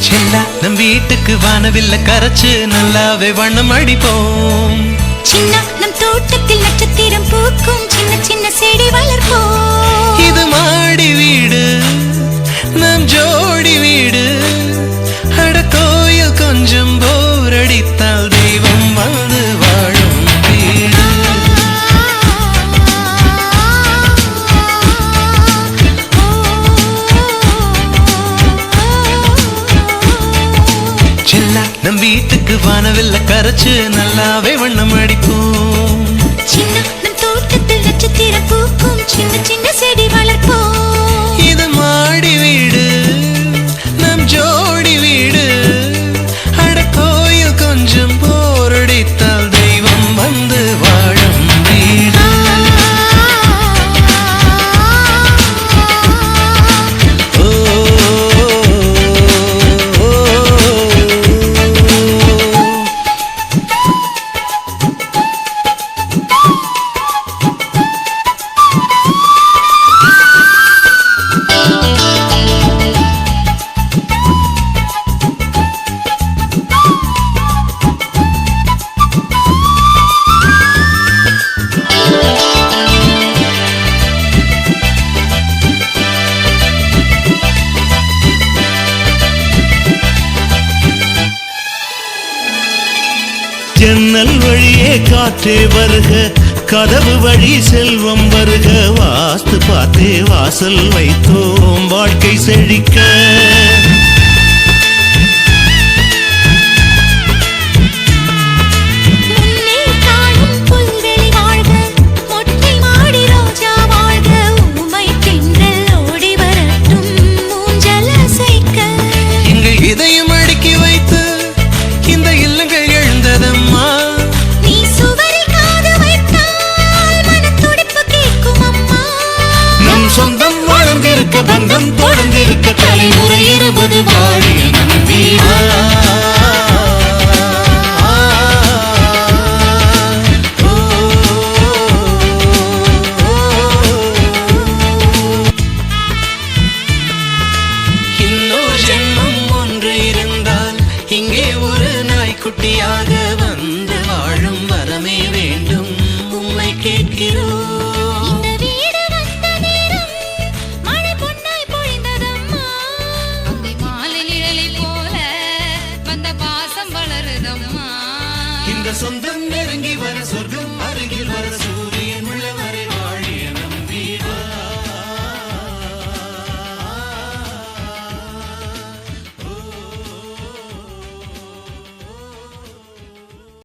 செல்லா நம் வீட்டுக்கு வானவில்ல கரைச்சு நல்லாவே வண்ணம் அடிப்போம். சின்ன நம் தோட்டத்தில் நட்சத்திரம் பூக்கும் சின்ன சின்ன செடி வளர்ப்போம். இது மாடி வீடு நம் ஜோடி வீடு. அட கோயில் கொஞ்சம் போர் அடித்தால் தெய்வம் வந்து வாழும் வீடு. செல்லா நம் வீட்டுக்கு வானவில்ல கரைச்சு நல்லாவே வண்ணம் அடிப்போம். சின்ன நம் தோட்டத்தில் நட்சத்திரம் பூக்கும் சின்ன சின்ன செடி வளர்ப்போம். இது மாடி வீடு நம் ஜோடி வீடு. அட கோயில் கொஞ்சம் போரடித்தால் தெய்வம் வந்து வாழும் வீடு. ஜன்னல் வழியே காற்றே வருக, கதவு வழி செல்வம் வருக. வாஸ்து பார்த்தே வாசல் வைத்தோம் வாழ்க்கை செழிக்க.